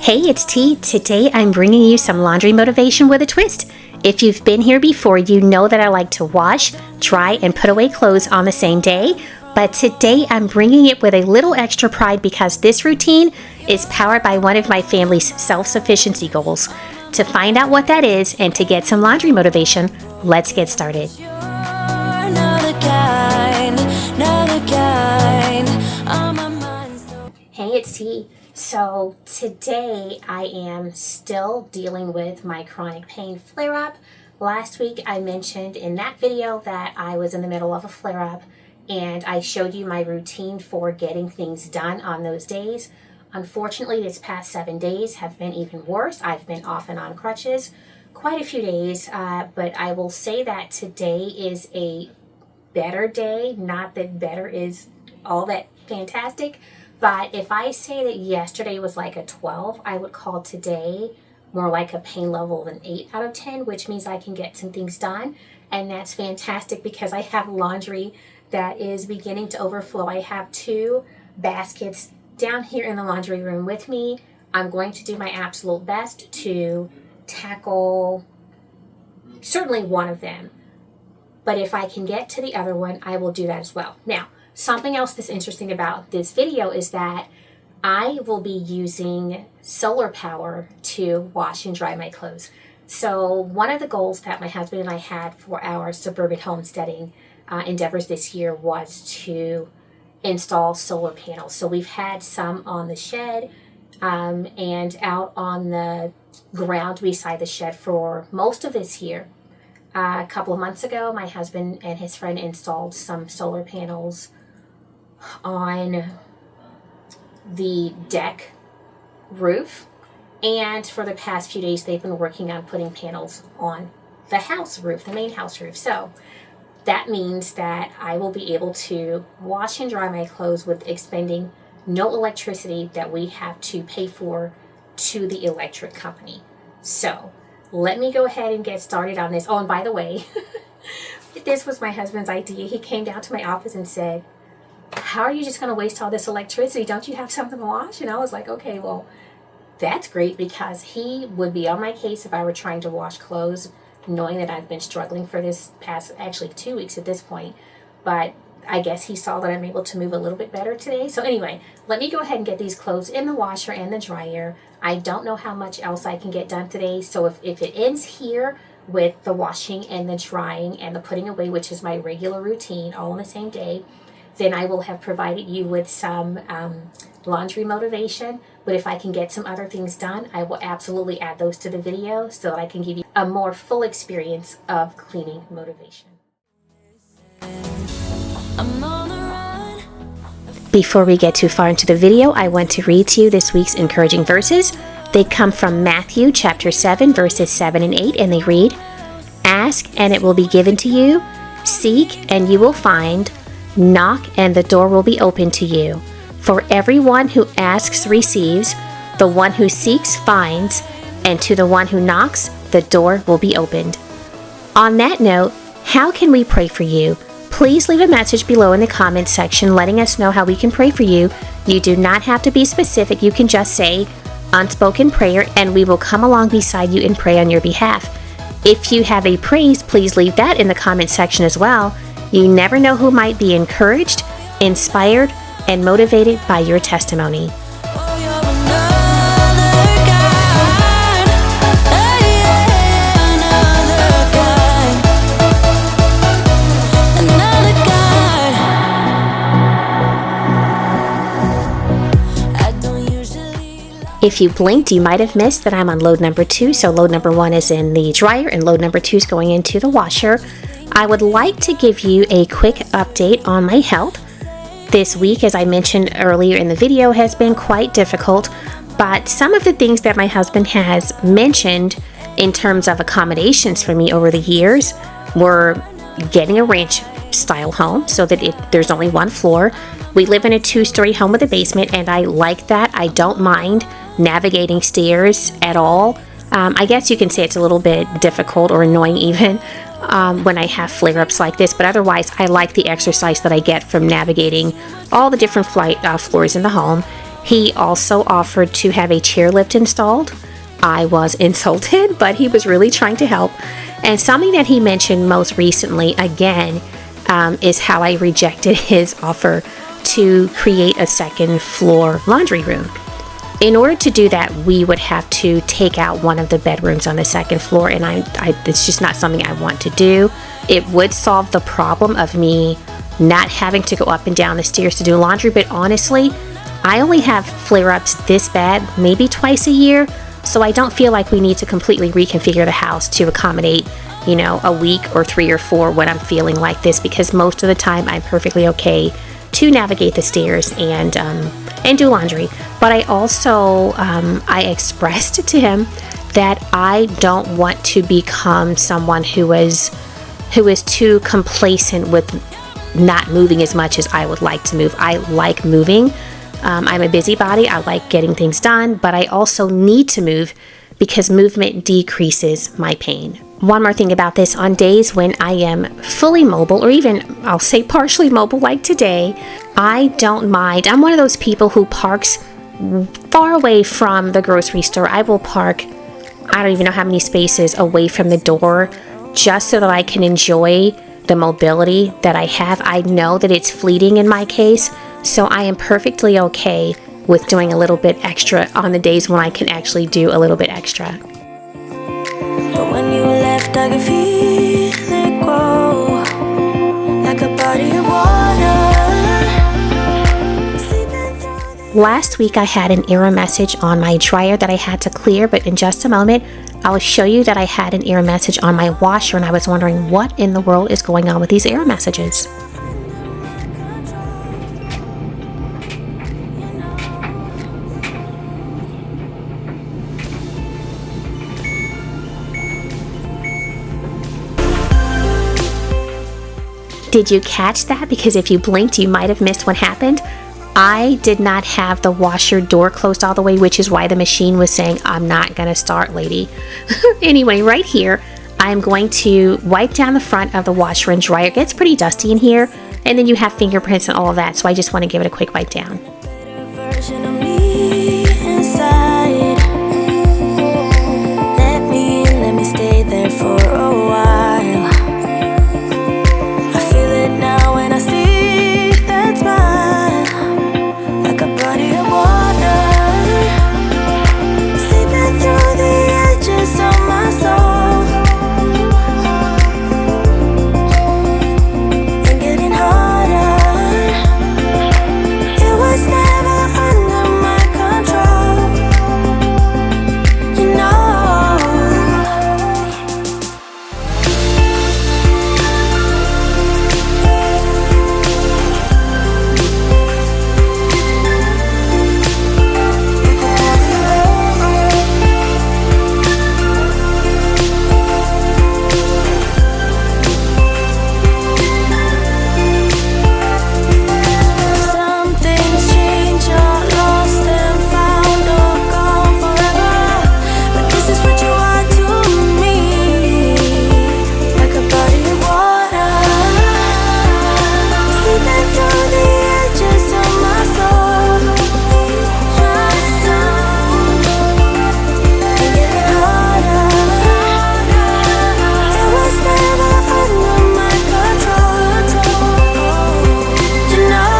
Hey, it's T. Today I'm bringing you some laundry motivation with a twist. If you've been here before, you know that I like to wash, dry, and put away clothes on the same day. But today I'm bringing it with a little extra pride because this routine is powered by one of my family's self-sufficiency goals. To find out what that is and to get some laundry motivation, let's get started. Hey, it's T. So today I am still dealing with my chronic pain flare-up. Last week I mentioned in that video that I was in the middle of a flare-up and I showed you my routine for getting things done on those days. Unfortunately, this past 7 days have been even worse. I've been off and on crutches quite a few days, but I will say that today is a better day. Not that better is all that fantastic, but if I say that yesterday was like a 12, I would call today more like a pain level of an 8 out of 10, which means I can get some things done. And that's fantastic because I have laundry that is beginning to overflow. I have 2 baskets down here in the laundry room with me. I'm going to do my absolute best to tackle certainly one of them. But if I can get to the other one, I will do that as well. Now, something else that's interesting about this video is that I will be using solar power to wash and dry my clothes. So one of the goals that my husband and I had for our suburban homesteading endeavors this year was to install solar panels. So we've had some on the shed and out on the ground beside the shed for most of this year. A couple of months ago, my husband and his friend installed some solar panels on the deck roof, and for the past few days they've been working on putting panels on the house roof, the main house roof. So that means that I will be able to wash and dry my clothes with expending no electricity that we have to pay for to the electric company. So let me go ahead and get started on this. Oh, and by the way, this was my husband's idea. He came down to my office and said, "How are you just going to waste all this electricity? Don't you have something to wash?" And I was like, okay, well, that's great, because he would be on my case if I were trying to wash clothes, knowing that I've been struggling for this past, actually 2 weeks at this point. But I guess he saw that I'm able to move a little bit better today. So anyway, let me go ahead and get these clothes in the washer and the dryer. I don't know how much else I can get done today. So if it ends here with the washing and the drying and the putting away, which is my regular routine, all on the same day, then I will have provided you with some laundry motivation. But if I can get some other things done, I will absolutely add those to the video so that I can give you a more full experience of cleaning motivation. Before we get too far into the video, I want to read to you this week's encouraging verses. They come from Matthew chapter 7, verses 7 and 8, and they read, "Ask and it will be given to you. Seek and you will find. Knock and the door will be opened to you. For everyone who asks receives, the one who seeks finds, and to the one who knocks, the door will be opened." On that note, how can we pray for you? Please leave a message below in the comments section letting us know how we can pray for you. You do not have to be specific. You can just say unspoken prayer and we will come along beside you and pray on your behalf. If you have a praise, please leave that in the comment section as well. You never know who might be encouraged, inspired, and motivated by your testimony. If you blinked, you might have missed that I'm on load number 2. So load number 1 is in the dryer and load number 2 is going into the washer. I would like to give you a quick update on my health. This week, as I mentioned earlier in the video, has been quite difficult, but some of the things that my husband has mentioned in terms of accommodations for me over the years were getting a ranch style home so that there's only 1 floor. We live in a 2-story home with a basement, and I like that. I don't mind navigating stairs at all. I guess you can say it's a little bit difficult or annoying even when I have flare-ups like this, but otherwise I like the exercise that I get from navigating all the different floors in the home. He also offered to have a chairlift installed. I was insulted, but he was really trying to help. And something that he mentioned most recently, again, is how I rejected his offer to create a second floor laundry room. In order to do that, we would have to take out one of the bedrooms on the second floor, and it's just not something I want to do. It would solve the problem of me not having to go up and down the stairs to do laundry, but honestly, I only have flare-ups this bad maybe twice a year, so I don't feel like we need to completely reconfigure the house to accommodate, you know, a week or 3 or 4 when I'm feeling like this, because most of the time I'm perfectly okay to navigate the stairs and do laundry. But I also I expressed to him that I don't want to become someone who is too complacent with not moving as much as I would like to move. I like moving. I'm a busybody. I like getting things done, but I also need to move because movement decreases my pain. One more thing about this, on days when I am fully mobile, or even I'll say partially mobile like today, I don't mind. I'm one of those people who parks far away from the grocery store. I will park, I don't even know how many spaces away from the door, just so that I can enjoy the mobility that I have. I know that it's fleeting in my case, so I am perfectly okay with doing a little bit extra on the days when I can actually do a little bit extra. But when you left, I could feel it grow like a body of water. Last week I had an error message on my dryer that I had to clear, but in just a moment I will show you that I had an error message on my washer, and I was wondering what in the world is going on with these error messages. Did you catch that? Because if you blinked, you might have missed what happened. I did not have the washer door closed all the way, which is why the machine was saying, I'm not going to start, lady. Anyway, right here, I'm going to wipe down the front of the washer and dryer. It gets pretty dusty in here, and then you have fingerprints and all of that, so I just want to give it a quick wipe down. Let me stay there for a while. I feel it now when I see that smile, like a body of water, seeping through the edges of my soul, and getting harder. It was never under my control, you know. Some things change, are lost and found, or gone forever. But this is what you are to me, like a body of water, seeping through the edges of my soul, and getting harder. It was never under my control, you know.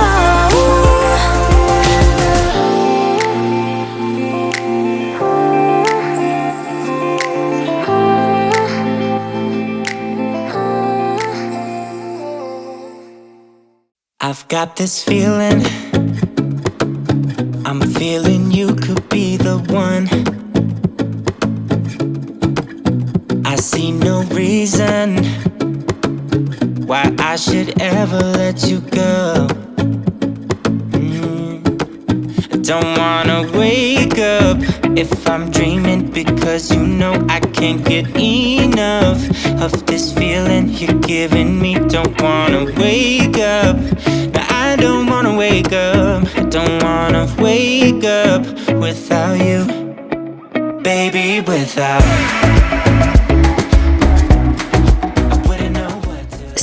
I've got this feeling, I'm feeling you could be the one. I see no reason why I should ever let you go. I don't wanna wake up if I'm dreaming, because you know I can't get enough of this feeling you're giving me. Don't wanna wake up, no, I don't wanna wake up. I don't wanna wake up without you, baby, without.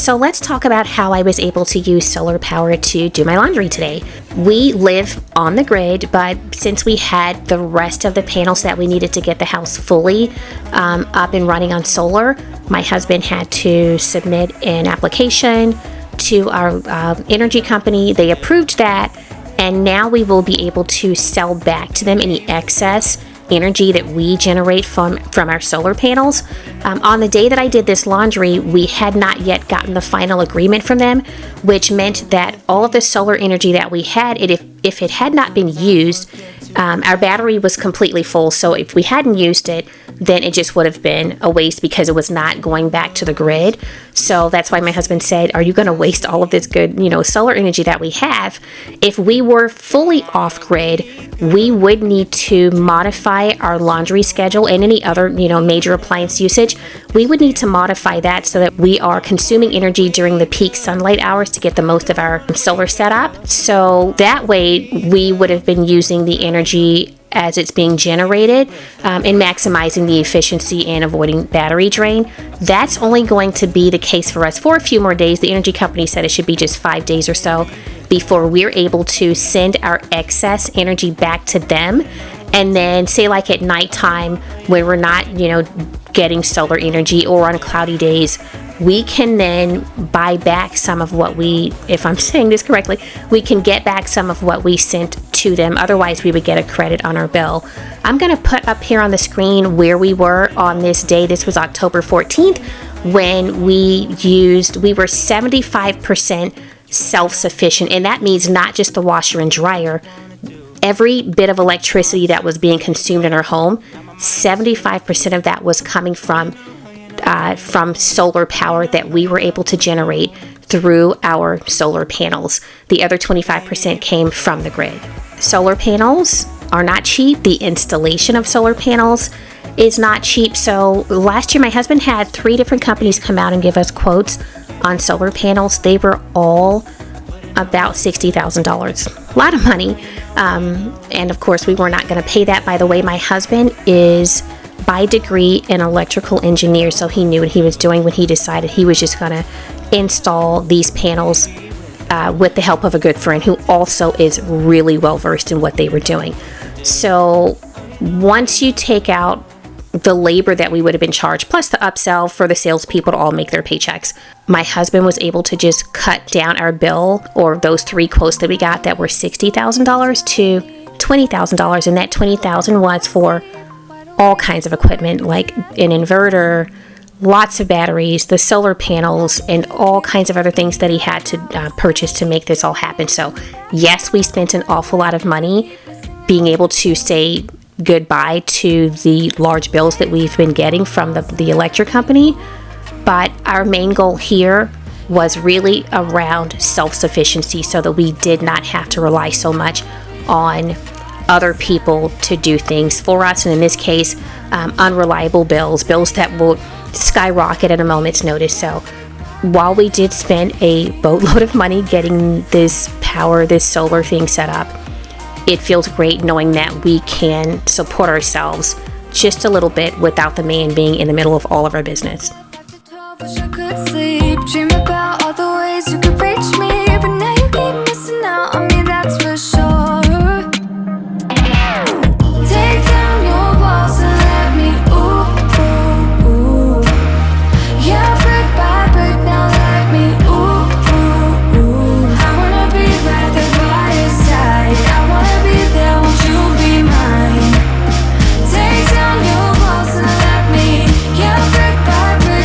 So let's talk about how I was able to use solar power to do my laundry today. We live on the grid, but since we had the rest of the panels that we needed to get the house fully up and running on solar, my husband had to submit an application to our energy company. They approved that, and now we will be able to sell back to them any excess energy that we generate from our solar panels. On the day that I did this laundry, we had not yet gotten the final agreement from them, which meant that all of the solar energy that we had, if it had not been used, our battery was completely full. So if we hadn't used it, then it just would have been a waste because it was not going back to the grid. So that's why my husband said, are you going to waste all of this good, solar energy that we have? If we were fully off grid, we would need to modify our laundry schedule and any other, major appliance usage. We would need to modify that so that we are consuming energy during the peak sunlight hours to get the most of our solar setup. So that way we would have been using the energy as it's being generated and maximizing the efficiency and avoiding battery drain. That's only going to be the case for us for a few more days. The energy company said it should be just 5 days or so before we're able to send our excess energy back to them. And then say like at nighttime when we're not, getting solar energy, or on cloudy days, we can then buy back some of what if I'm saying this correctly, we can get back some of what we sent to them. Otherwise, we would get a credit on our bill. I'm going to put up here on the screen where we were on this day. This was October 14th when we were 75% self-sufficient. And that means not just the washer and dryer. Every bit of electricity that was being consumed in our home, 75% of that was coming from solar power that we were able to generate through our solar panels. The other 25% came from the grid. Solar panels are not cheap. The installation of solar panels is not cheap. So last year, my husband had 3 different companies come out and give us quotes on solar panels. They were all about $60,000. A lot of money. And of course, we were not going to pay that. By the way, my husband is by degree an electrical engineer, so he knew what he was doing when he decided he was just going to install these panels with the help of a good friend who also is really well versed in what they were doing. So once you take out the labor that we would have been charged, plus the upsell for the salespeople to all make their paychecks, my husband was able to just cut down our bill, or those 3 quotes that we got that were $60,000 to $20,000, and that $20,000 was for all kinds of equipment like an inverter, lots of batteries, the solar panels, and all kinds of other things that he had to purchase to make this all happen. So yes, we spent an awful lot of money being able to say goodbye to the large bills that we've been getting from the electric company. But our main goal here was really around self-sufficiency so that we did not have to rely so much on other people to do things for us. And in this case, unreliable bills that will skyrocket at a moment's notice. So while we did spend a boatload of money getting this solar thing set up, it feels great knowing that we can support ourselves just a little bit without the man being in the middle of all of our business. Wish I could sleep, dream about all the ways you could reach me, but now you keep missing out on me, that's for sure. Take down your walls and let me ooh. Yeah, brick by brick, now let me ooh. I wanna be right there by your side, I wanna be there, won't you be mine? Take down your walls and let me, yeah, brick by brick.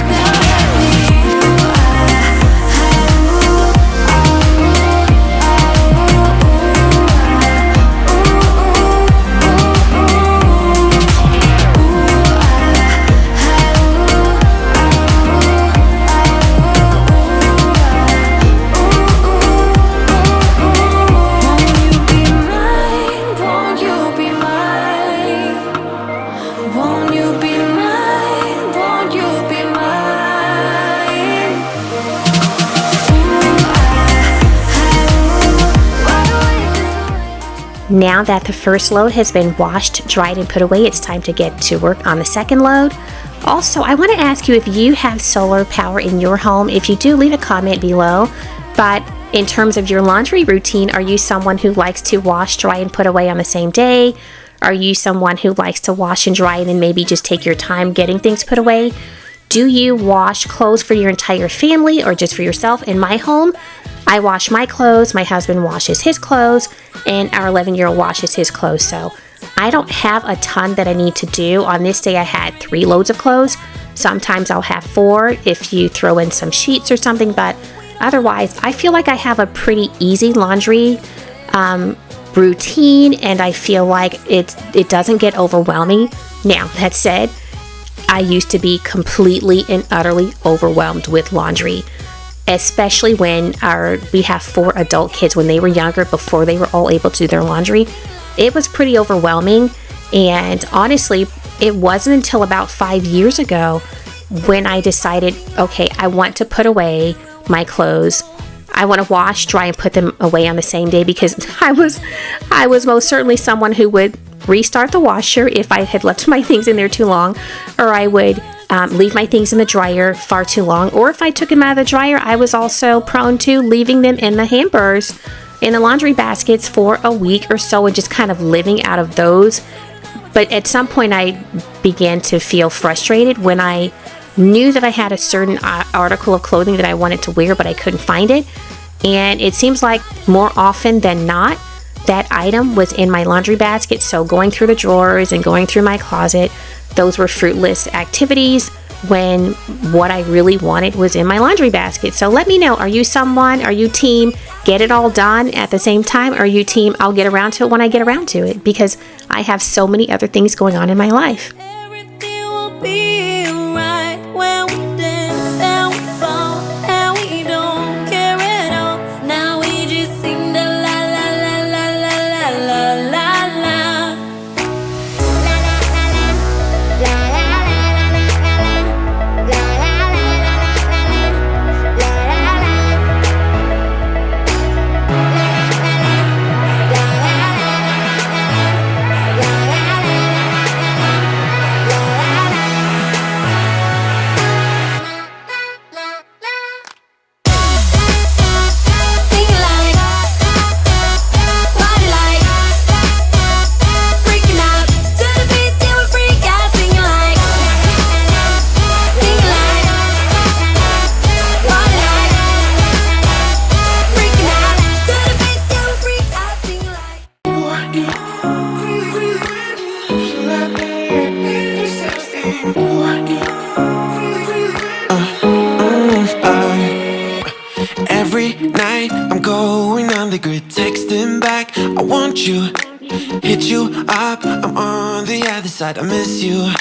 Now that the first load has been washed, dried, and put away, it's time to get to work on the second load. Also, I want to ask you if you have solar power in your home. If you do, leave a comment below. But in terms of your laundry routine, are you someone who likes to wash, dry, and put away on the same day? Are you someone who likes to wash and dry and then maybe just take your time getting things put away? Do you wash clothes for your entire family or just for yourself? In my home, I wash my clothes, my husband washes his clothes, and our 11-year-old washes his clothes. So I don't have a ton that I need to do. On this day, I had 3 loads of clothes. Sometimes I'll have 4 if you throw in some sheets or something, but otherwise, I feel like I have a pretty easy laundry routine, and I feel like it doesn't get overwhelming. Now, that said, I used to be completely and utterly overwhelmed with laundry, especially when we have 4 adult kids. When they were younger, before they were all able to do their laundry, it was pretty overwhelming. And honestly, it wasn't until about 5 years ago when I decided, okay, I want to put away my clothes. I want to wash, dry, and put them away on the same day, because I was most certainly someone who would restart the washer if I had left my things in there too long, or I would leave my things in the dryer far too long, or if I took them out of the dryer, I was also prone to leaving them in the hampers, in the laundry baskets for a week or so, and just kind of living out of those. But at some point, I began to feel frustrated when I knew that I had a certain article of clothing that I wanted to wear, but I couldn't find it. And it seems like more often than not, that item was in my laundry basket. So going through the drawers and going through my closet, those were fruitless activities when what I really wanted was in my laundry basket. So let me know, are you team get it all done at the same time? Or are you team I'll get around to it when I get around to it? Because I have so many other things going on in my life. Everything will be alright when we dance and we fall and we don't care at all. Now we just sing the la la la la la la la la la. Every night I'm going on the grid, texting back, I want you, hit you up, I'm on the other side, I miss you,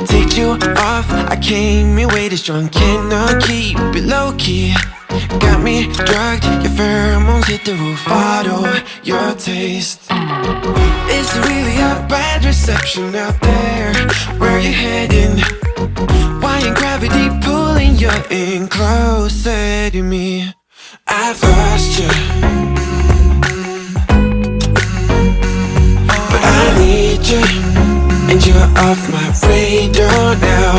take you off, I came in way too strong, cannot keep it low key, got me drugged, your pheromones hit the roof, auto, your taste, it's really a bad reception out there, where you heading? Why ain't gravity pulling you in closer to me? I've lost you, but I need you, and you're off my radar now.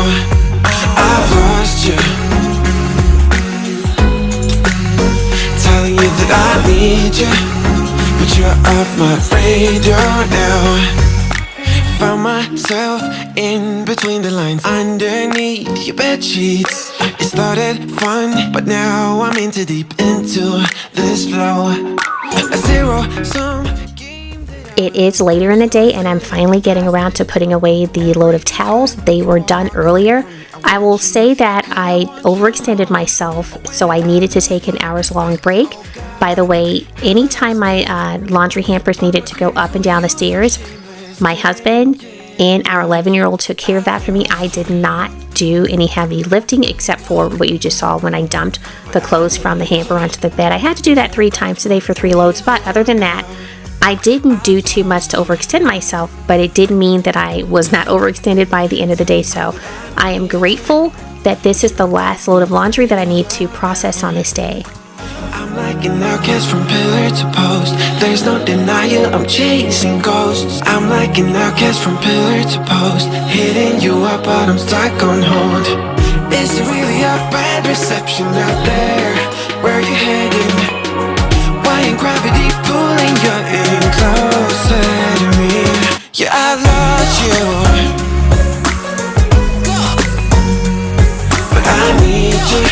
I've lost you, telling you that I need you, but you're off my radar now. Found myself in between the lines, underneath your bed sheets. It started fun, but now I'm in too deep into this flow. A zero-sum game. It is later in the day, and I'm finally getting around to putting away the load of towels. They were done earlier. I will say that I overextended myself, so I needed to take an hours-long break. By the way, anytime my laundry hampers needed to go up and down the stairs, my husband and our 11-year-old took care of that for me. I did not do any heavy lifting except for what you just saw when I dumped the clothes from the hamper onto the bed. I had to do that 3 times today for 3 loads, but other than that, I didn't do too much to overextend myself, but it did mean that I was not overextended by the end of the day. So I am grateful that this is the last load of laundry that I need to process on this day. I'm like like an outcast from pillar to post. There's no denial, I'm chasing ghosts. I'm like an outcast from pillar to post, hitting you up but I'm stuck on hold. Is it really a bad reception out there? Where are you heading? Why ain't gravity pulling you in closer to me? Yeah, I lost you, but I need you,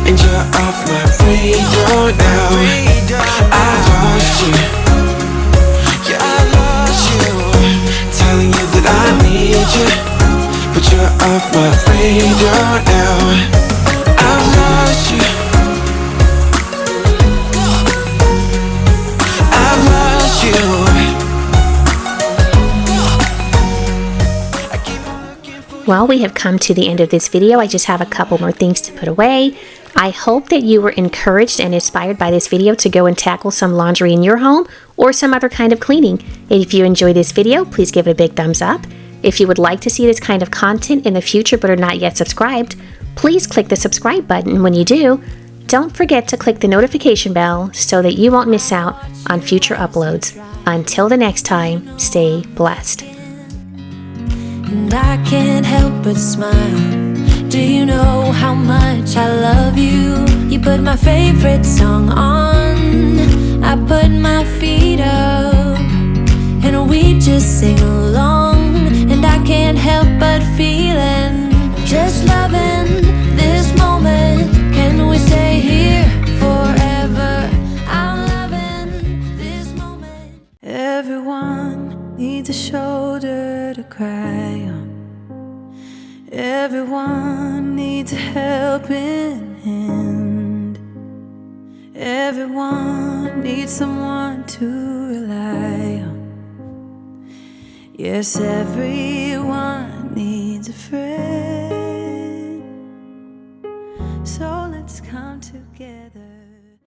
and you're off my radar now. I lost you, yeah, I lost you, telling you that I need you, but you're off my radar now. I've lost you, I've lost you. Well, we have come to the end of this video. I just have a couple more things to put away. I hope that you were encouraged and inspired by this video to go and tackle some laundry in your home or some other kind of cleaning. If you enjoyed this video, please give it a big thumbs up. If you would like to see this kind of content in the future but are not yet subscribed, please click the subscribe button. When you do, don't forget to click the notification bell so that you won't miss out on future uploads. Until the next time, stay blessed. And I can't help but smile. Do you know how much I love you? You put my favorite song on, I put my feet up, and we just sing along. And I can't help but feeling, just loving this moment. Can we stay here forever? I'm loving this moment. Everyone needs a shoulder to cry on. Everyone needs a helping hand. Everyone needs someone to rely on. Yes, everyone needs a friend. So let's come together.